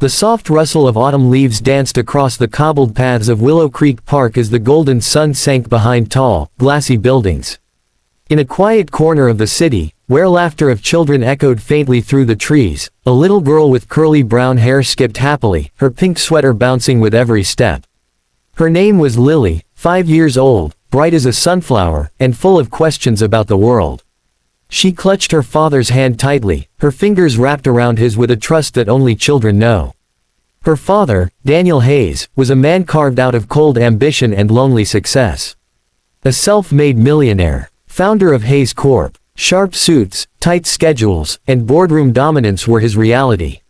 The soft rustle of autumn leaves danced across the cobbled paths of Willow Creek Park as the golden sun sank behind tall, glassy buildings. In a quiet corner of the city, where laughter of children echoed faintly through the trees, a little girl with curly brown hair skipped happily, her pink sweater bouncing with every step. Her name was Lily, 5 years old, bright as a sunflower, and full of questions about the world. She clutched her father's hand tightly, her fingers wrapped around his with a trust that only children know. Her father, Daniel Hayes, was a man carved out of cold ambition and lonely success. A self-made millionaire, founder of Hayes Corp. Sharp suits, tight schedules, and boardroom dominance were his reality.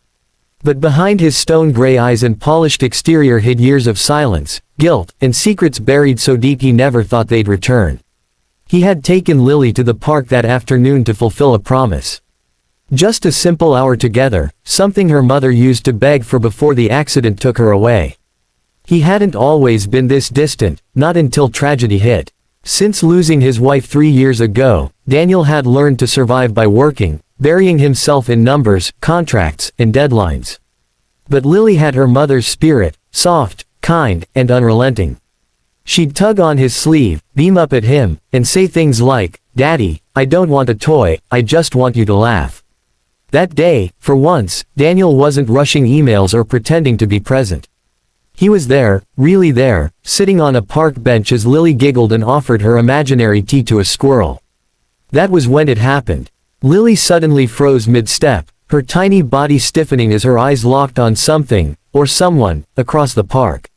But behind his stone-gray eyes and polished exterior hid years of silence, guilt, and secrets buried so deep he never thought they'd return. He had taken Lily to the park that afternoon to fulfill a promise. Just a simple hour together, something her mother used to beg for before the accident took her away. He hadn't always been this distant, not until tragedy hit. Since losing his wife 3 years ago, Daniel had learned to survive by working, burying himself in numbers, contracts, and deadlines. But Lily had her mother's spirit, soft, kind, and unrelenting. She'd tug on his sleeve, beam up at him, and say things like, "Daddy, I don't want a toy, I just want you to laugh." That day, for once, Daniel wasn't rushing emails or pretending to be present. He was there, really there, sitting on a park bench as Lily giggled and offered her imaginary tea to a squirrel. That was when it happened. Lily suddenly froze mid-step, her tiny body stiffening as her eyes locked on something, or someone, across the park.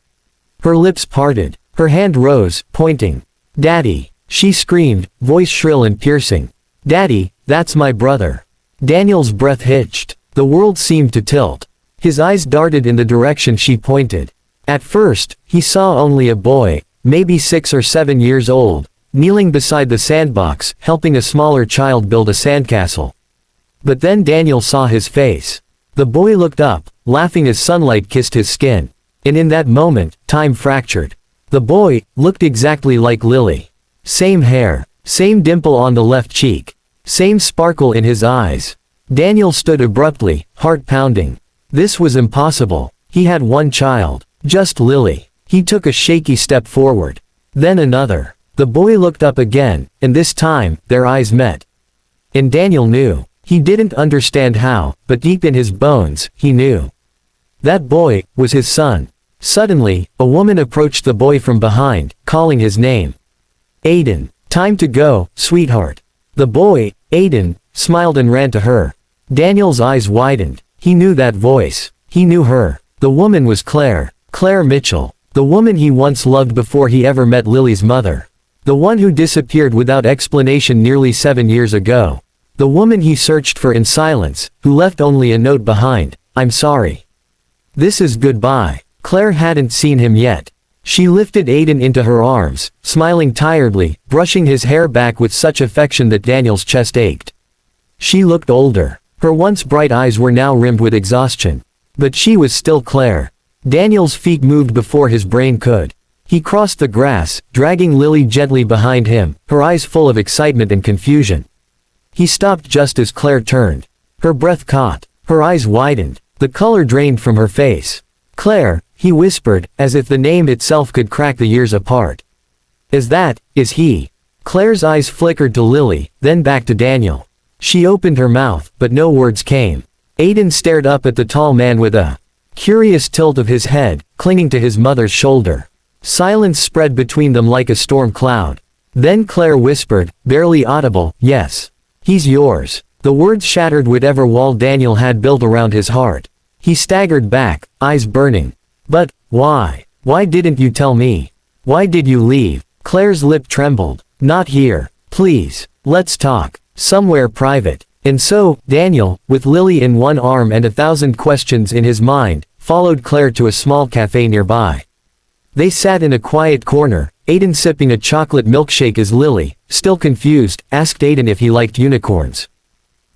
Her lips parted. Her hand rose, pointing. "Daddy!" she screamed, voice shrill and piercing. "Daddy, that's my brother." Daniel's breath hitched. The world seemed to tilt. His eyes darted in the direction she pointed. At first, he saw only a boy, maybe 6 or 7 years old, kneeling beside the sandbox, helping a smaller child build a sandcastle. But then Daniel saw his face. The boy looked up, laughing as sunlight kissed his skin. And in that moment, time fractured. The boy looked exactly like Lily. Same hair, same dimple on the left cheek, same sparkle in his eyes. Daniel stood abruptly, heart pounding. This was impossible. He had one child, just Lily. He took a shaky step forward. Then another. The boy looked up again, and this time, their eyes met. And Daniel knew. He didn't understand how, but deep in his bones, he knew. That boy was his son. Suddenly, a woman approached the boy from behind, calling his name. "Aiden, time to go, sweetheart." The boy, Aiden, smiled and ran to her. Daniel's eyes widened. He knew that voice. He knew her. The woman was Claire Mitchell. The woman he once loved before he ever met Lily's mother. The one who disappeared without explanation nearly 7 years ago. The woman he searched for in silence, who left only a note behind, "I'm sorry. This is goodbye." Claire hadn't seen him yet. She lifted Aiden into her arms, smiling tiredly, brushing his hair back with such affection that Daniel's chest ached. She looked older. Her once bright eyes were now rimmed with exhaustion. But she was still Claire. Daniel's feet moved before his brain could. He crossed the grass, dragging Lily gently behind him, her eyes full of excitement and confusion. He stopped just as Claire turned. Her breath caught. Her eyes widened. The color drained from her face. "Claire," he whispered, as if the name itself could crack the years apart. Is he?" Claire's eyes flickered to Lily, then back to Daniel. She opened her mouth, but no words came. Aiden stared up at the tall man with a curious tilt of his head, clinging to his mother's shoulder. Silence spread between them like a storm cloud. Then Claire whispered, barely audible, "Yes. He's yours." The words shattered whatever wall Daniel had built around his heart. He staggered back, eyes burning. "But, why? Why didn't you tell me? Why did you leave?" Claire's lip trembled. "Not here. Please. Let's talk. Somewhere private." And so, Daniel, with Lily in one arm and 1,000 questions in his mind, followed Claire to a small cafe nearby. They sat in a quiet corner, Aiden sipping a chocolate milkshake as Lily, still confused, asked Aiden if he liked unicorns.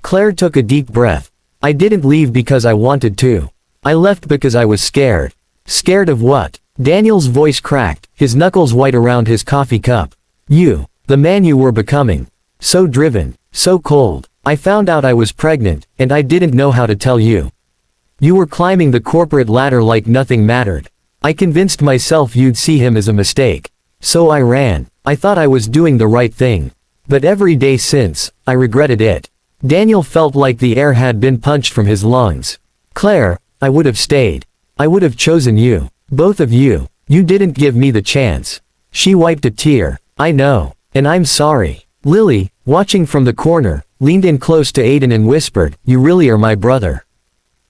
Claire took a deep breath. "I didn't leave because I wanted to. I left because I was scared." "Scared of what?" Daniel's voice cracked, his knuckles white around his coffee cup. "You. The man you were becoming. So driven, so cold. I found out I was pregnant, and I didn't know how to tell you." You were climbing the corporate ladder like nothing mattered. I convinced myself you'd see him as a mistake. So I ran. I thought I was doing the right thing. But every day since, I regretted it. Daniel felt like the air had been punched from his lungs. Claire, I would have stayed. I would have chosen you. Both of you. You didn't give me the chance. She wiped a tear. I know. And I'm sorry. Lily, watching from the corner, leaned in close to Aiden and whispered, "You really are my brother."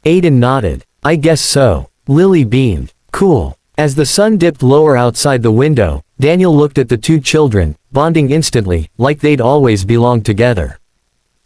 Aiden nodded. "I guess so." Lily beamed. "Cool." As the sun dipped lower outside the window, Daniel looked at the two children, bonding instantly, like they'd always belonged together.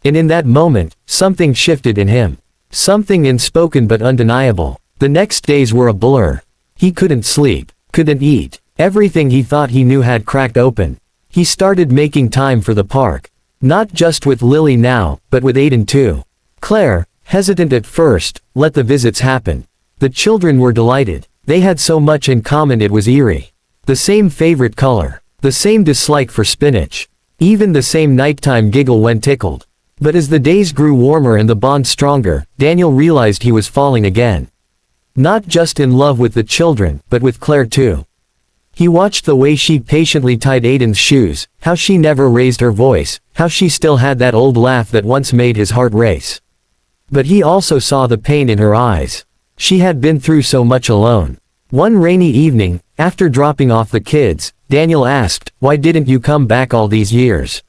And in that moment, something shifted in him. Something unspoken but undeniable. The next days were a blur. He couldn't sleep, couldn't eat. Everything he thought he knew had cracked open. He started making time for the park. Not just with Lily now, but with Aiden too. Claire, hesitant at first, let the visits happen. The children were delighted. They had so much in common it was eerie. The same favorite color. The same dislike for spinach. Even the same nighttime giggle when tickled. But as the days grew warmer and the bond stronger, Daniel realized he was falling again. Not just in love with the children, but with Claire too. He watched the way she patiently tied Aiden's shoes, how she never raised her voice, how she still had that old laugh that once made his heart race. But he also saw the pain in her eyes. She had been through so much alone. One rainy evening, after dropping off the kids, Daniel asked, "Why didn't you come back all these years?"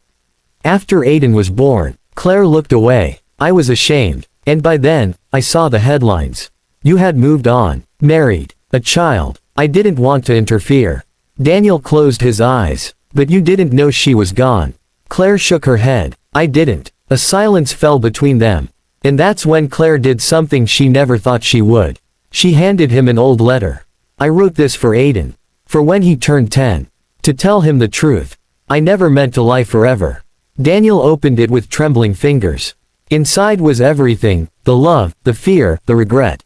After Aiden was born, Claire looked away. "I was ashamed. And by then, I saw the headlines. You had moved on, married, a child. I didn't want to interfere." Daniel closed his eyes. "But you didn't know she was gone." Claire shook her head. "I didn't." A silence fell between them. And that's when Claire did something she never thought she would. She handed him an old letter. "I wrote this for Aiden. For when he turned 10. To tell him the truth. I never meant to lie forever." Daniel opened it with trembling fingers. Inside was everything, the love, the fear, the regret.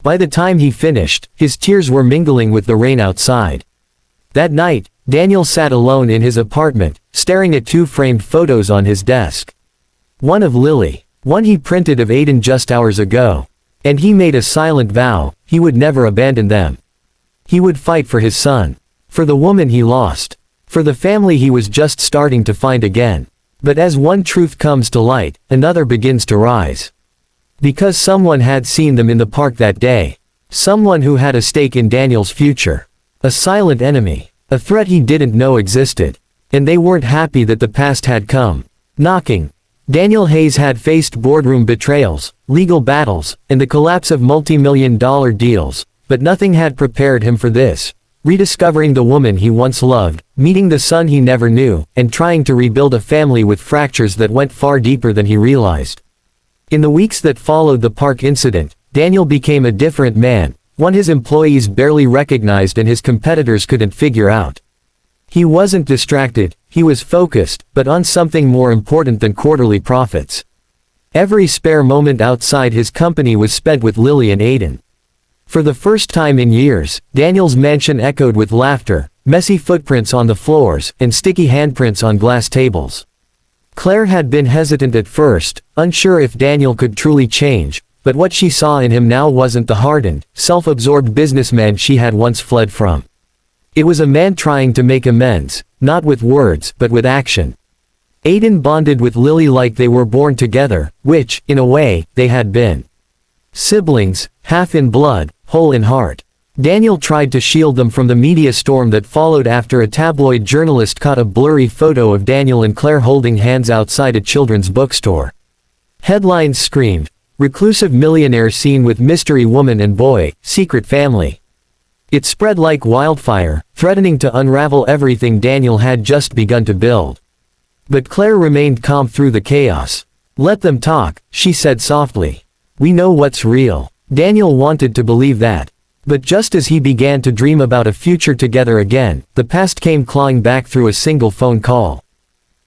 By the time he finished, his tears were mingling with the rain outside. That night, Daniel sat alone in his apartment, staring at two framed photos on his desk. One of Lily, one he printed of Aiden just hours ago. And he made a silent vow, he would never abandon them. He would fight for his son. For the woman he lost. For the family he was just starting to find again. But as one truth comes to light, another begins to rise. Because someone had seen them in the park that day. Someone who had a stake in Daniel's future. A silent enemy. A threat he didn't know existed. And they weren't happy that the past had come knocking. Daniel Hayes had faced boardroom betrayals, legal battles, and the collapse of multi-million-dollar deals, but nothing had prepared him for this. Rediscovering the woman he once loved, meeting the son he never knew, and trying to rebuild a family with fractures that went far deeper than he realized. In the weeks that followed the park incident, Daniel became a different man, one his employees barely recognized and his competitors couldn't figure out. He wasn't distracted, he was focused, but on something more important than quarterly profits. Every spare moment outside his company was spent with Lily and Aiden. For the first time in years, Daniel's mansion echoed with laughter, messy footprints on the floors, and sticky handprints on glass tables. Claire had been hesitant at first, unsure if Daniel could truly change, but what she saw in him now wasn't the hardened, self-absorbed businessman she had once fled from. It was a man trying to make amends, not with words, but with action. Aiden bonded with Lily like they were born together, which, in a way, they had been. Siblings, half in blood, whole in heart. Daniel tried to shield them from the media storm that followed after a tabloid journalist caught a blurry photo of Daniel and Claire holding hands outside a children's bookstore. Headlines screamed, "Reclusive millionaire seen with mystery woman and boy, secret family." It spread like wildfire, threatening to unravel everything Daniel had just begun to build. But Claire remained calm through the chaos. "Let them talk," she said softly. "We know what's real." Daniel wanted to believe that. But just as he began to dream about a future together again, the past came clawing back through a single phone call.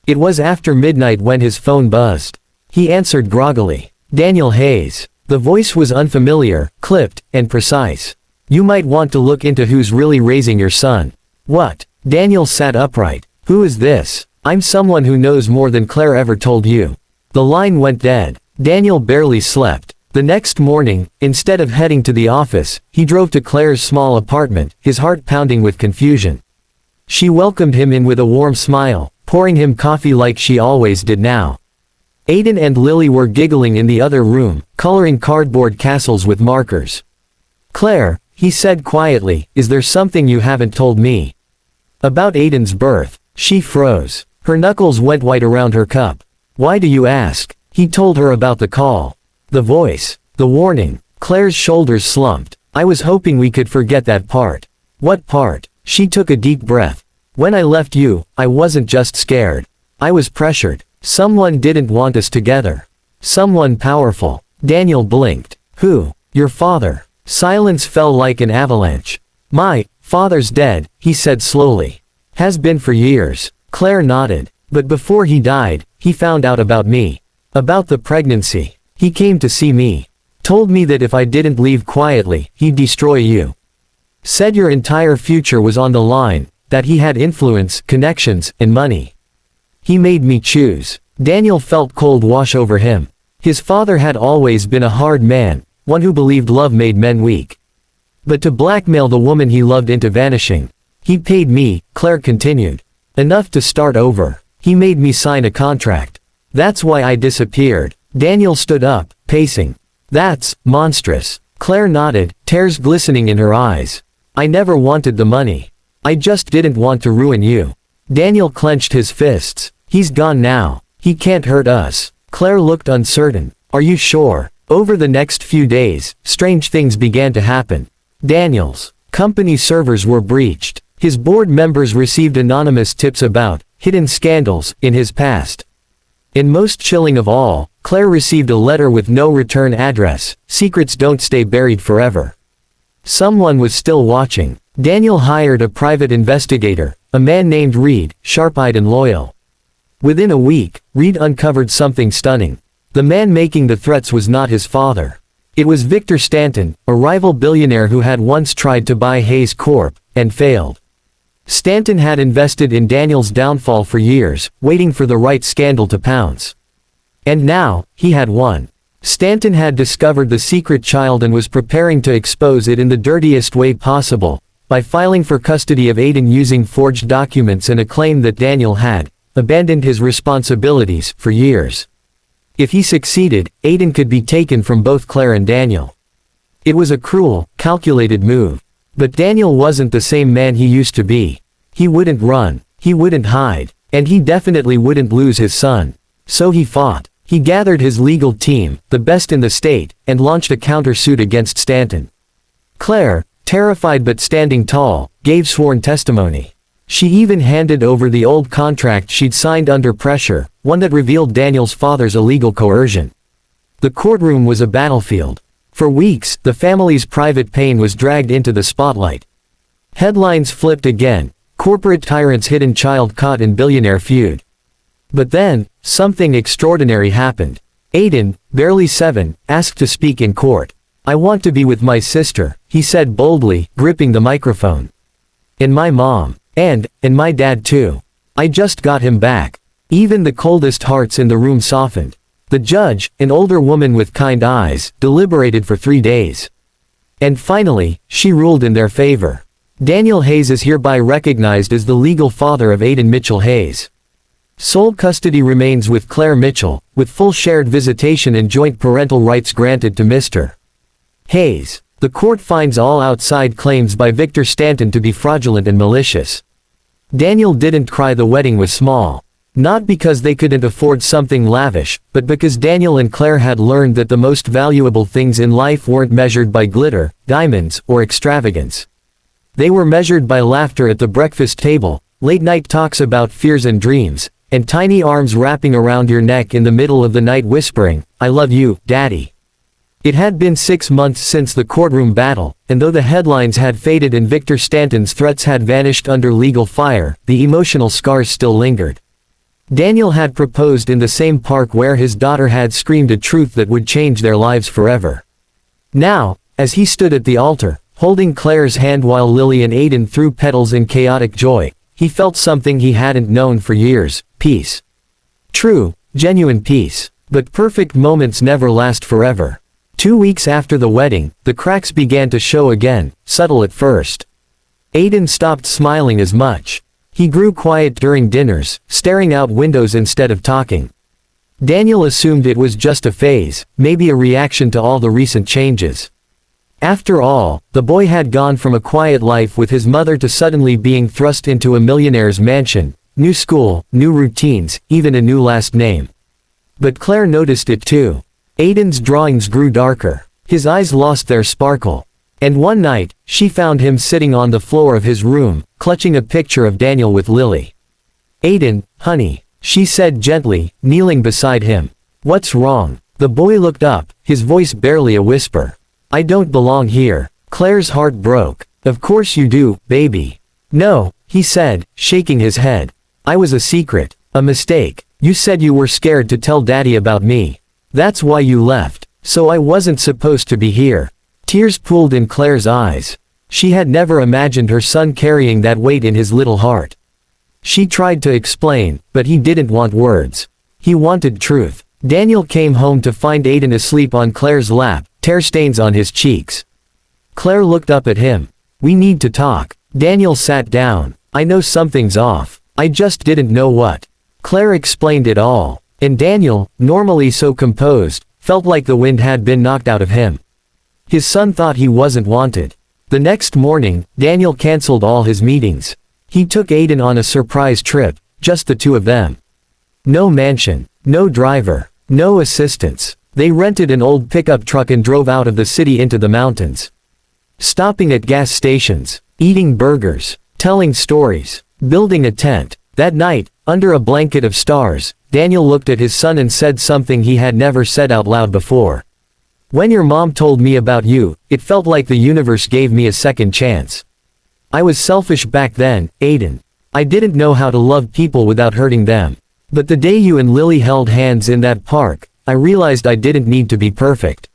It was after midnight when his phone buzzed. He answered groggily. "Daniel Hayes." The voice was unfamiliar, clipped, and precise. "You might want to look into who's really raising your son." "What?" Daniel sat upright. "Who is this?" "I'm someone who knows more than Claire ever told you." The line went dead. Daniel barely slept. The next morning, instead of heading to the office, he drove to Claire's small apartment, his heart pounding with confusion. She welcomed him in with a warm smile, pouring him coffee like she always did now. Aiden and Lily were giggling in the other room, coloring cardboard castles with markers. "Claire," he said quietly, "is there something you haven't told me?" "About Aiden's birth." She froze. Her knuckles went white around her cup. "Why do you ask?" He told her about the call. The voice. The warning. Claire's shoulders slumped. "I was hoping we could forget that part." "What part?" She took a deep breath. "When I left you, I wasn't just scared. I was pressured. Someone didn't want us together. Someone powerful." Daniel blinked. "Who?" "Your father." Silence fell like an avalanche. "My father's dead," he said slowly. "Has been for years." Claire nodded. "But before he died, he found out about me. About the pregnancy. He came to see me. Told me that if I didn't leave quietly, he'd destroy you. Said your entire future was on the line, that he had influence, connections, and money. He made me choose." Daniel felt cold wash over him. His father had always been a hard man, one who believed love made men weak. But to blackmail the woman he loved into vanishing. "He paid me," Claire continued. "Enough to start over. He made me sign a contract. That's why I disappeared." Daniel stood up, pacing. "That's monstrous." Claire nodded, tears glistening in her eyes. "I never wanted the money. I just didn't want to ruin you." Daniel clenched his fists. "He's gone now. He can't hurt us." Claire looked uncertain. "Are you sure?" Over the next few days, strange things began to happen. Daniel's company servers were breached. His board members received anonymous tips about hidden scandals in his past. And most chilling of all, Claire received a letter with no return address. Secrets don't stay buried forever. Someone was still watching. Daniel hired a private investigator, a man named Reed, sharp-eyed and loyal. Within a week, Reed uncovered something stunning. The man making the threats was not his father. It was Victor Stanton, a rival billionaire who had once tried to buy Hayes Corp. And failed. Stanton had invested in Daniel's downfall for years, waiting for the right scandal to pounce. And now, he had won. Stanton had discovered the secret child and was preparing to expose it in the dirtiest way possible, by filing for custody of Aiden using forged documents and a claim that Daniel had abandoned his responsibilities for years. If he succeeded, Aiden could be taken from both Claire and Daniel. It was a cruel, calculated move. But Daniel wasn't the same man he used to be. He wouldn't run. He wouldn't hide. And he definitely wouldn't lose his son. So he fought. He gathered his legal team, the best in the state, and launched a countersuit against Stanton. Claire, terrified but standing tall, gave sworn testimony. She even handed over the old contract she'd signed under pressure, one that revealed Daniel's father's illegal coercion. The courtroom was a battlefield. For weeks, the family's private pain was dragged into the spotlight. Headlines flipped again. Corporate tyrant's hidden child caught in billionaire feud. But then, something extraordinary happened. Aiden, barely 7, asked to speak in court. "I want to be with my sister," he said boldly, gripping the microphone. "And my mom. And my dad too. I just got him back." Even the coldest hearts in the room softened. The judge, an older woman with kind eyes, deliberated for 3 days. And finally, she ruled in their favor. Daniel Hayes is hereby recognized as the legal father of Aiden Mitchell Hayes. Sole custody remains with Claire Mitchell, with full shared visitation and joint parental rights granted to Mr. Hayes. The court finds all outside claims by Victor Stanton to be fraudulent and malicious. Daniel didn't cry. The wedding was small. Not because they couldn't afford something lavish, but because Daniel and Claire had learned that the most valuable things in life weren't measured by glitter, diamonds, or extravagance. They were measured by laughter at the breakfast table, late-night talks about fears and dreams, and tiny arms wrapping around your neck in the middle of the night whispering, "I love you, Daddy." It had been 6 months since the courtroom battle, and though the headlines had faded and Victor Stanton's threats had vanished under legal fire, the emotional scars still lingered. Daniel had proposed in the same park where his daughter had screamed a truth that would change their lives forever. Now, as he stood at the altar, holding Claire's hand while Lily and Aiden threw petals in chaotic joy, he felt something he hadn't known for years: peace. True, genuine peace. But perfect moments never last forever. 2 weeks after the wedding, the cracks began to show again, subtle at first. Aiden stopped smiling as much. He grew quiet during dinners, staring out windows instead of talking. Daniel assumed it was just a phase, maybe a reaction to all the recent changes. After all, the boy had gone from a quiet life with his mother to suddenly being thrust into a millionaire's mansion, new school, new routines, even a new last name. But Claire noticed it too. Aiden's drawings grew darker. His eyes lost their sparkle. And one night, she found him sitting on the floor of his room, clutching a picture of Daniel with Lily. "Aiden, honey," she said gently, kneeling beside him. "What's wrong?" The boy looked up, his voice barely a whisper. "I don't belong here." Claire's heart broke. "Of course you do, baby." "No," he said, shaking his head. "I was a secret, a mistake. You said you were scared to tell Daddy about me. That's why you left. So I wasn't supposed to be here." Tears pooled in Claire's eyes. She had never imagined her son carrying that weight in his little heart. She tried to explain, but he didn't want words. He wanted truth. Daniel came home to find Aiden asleep on Claire's lap, tear stains on his cheeks. Claire looked up at him. "We need to talk." Daniel sat down. "I know something's off. I just didn't know what." Claire explained it all. And Daniel, normally so composed, felt like the wind had been knocked out of him. His son thought he wasn't wanted. The next morning, Daniel canceled all his meetings. He took Aiden on a surprise trip, just the two of them. No mansion, no driver, no assistants. They rented an old pickup truck and drove out of the city into the mountains. Stopping at gas stations, eating burgers, telling stories, building a tent. That night, under a blanket of stars, Daniel looked at his son and said something he had never said out loud before. "When your mom told me about you, it felt like the universe gave me a second chance. I was selfish back then, Aiden. I didn't know how to love people without hurting them. But the day you and Lily held hands in that park, I realized I didn't need to be perfect.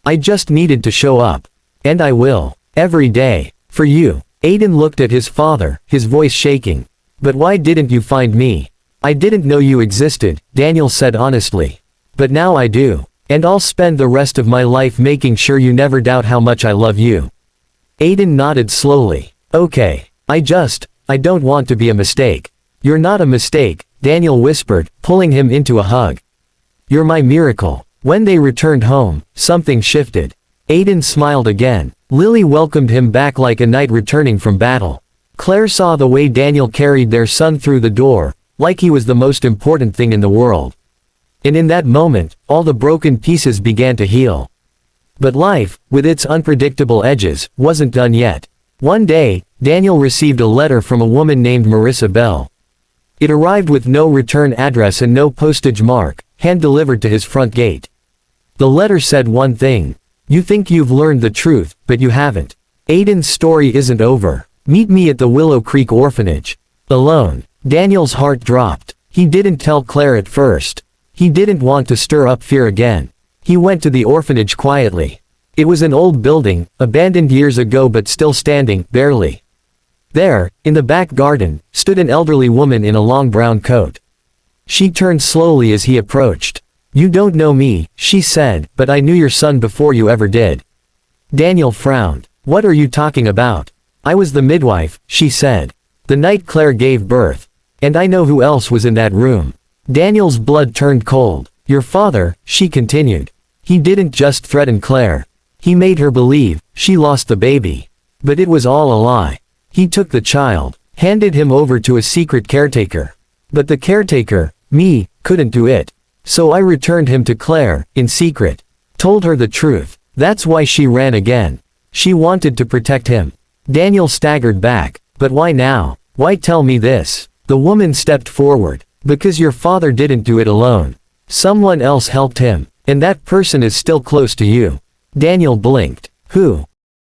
I just needed to show up. And I will. Every day. For you." Aiden looked at his father, his voice shaking. "But why didn't you find me?" "I didn't know you existed," Daniel said honestly. "But now I do. And I'll spend the rest of my life making sure you never doubt how much I love you." Aiden nodded slowly. "Okay. I don't want to be a mistake." "You're not a mistake," Daniel whispered, pulling him into a hug. "You're my miracle." When they returned home, something shifted. Aiden smiled again. Lily welcomed him back like a knight returning from battle. Claire saw the way Daniel carried their son through the door, like he was the most important thing in the world. And in that moment, all the broken pieces began to heal. But life, with its unpredictable edges, wasn't done yet. One day, Daniel received a letter from a woman named Marissa Bell. It arrived with no return address and no postage mark, hand-delivered to his front gate. The letter said one thing. "You think you've learned the truth, but you haven't. Aiden's story isn't over. Meet me at the Willow Creek orphanage." Alone. Daniel's heart dropped. He didn't tell Claire at first. He didn't want to stir up fear again. He went to the orphanage quietly. It was an old building, abandoned years ago but still standing, barely. There, in the back garden, stood an elderly woman in a long brown coat. She turned slowly as he approached. "You don't know me," she said, "but I knew your son before you ever did." Daniel frowned. "What are you talking about?" "I was the midwife," she said. "The night Claire gave birth. And I know who else was in that room." Daniel's blood turned cold. "Your father," she continued. "He didn't just threaten Claire. He made her believe she lost the baby. But it was all a lie. He took the child, handed him over to a secret caretaker. But the caretaker, me, couldn't do it. So I returned him to Claire, in secret. Told her the truth. That's why she ran again. She wanted to protect him." Daniel staggered back. "But why now? Why tell me this?" The woman stepped forward. "Because your father didn't do it alone. Someone else helped him. And that person is still close to you." Daniel blinked. "Who?"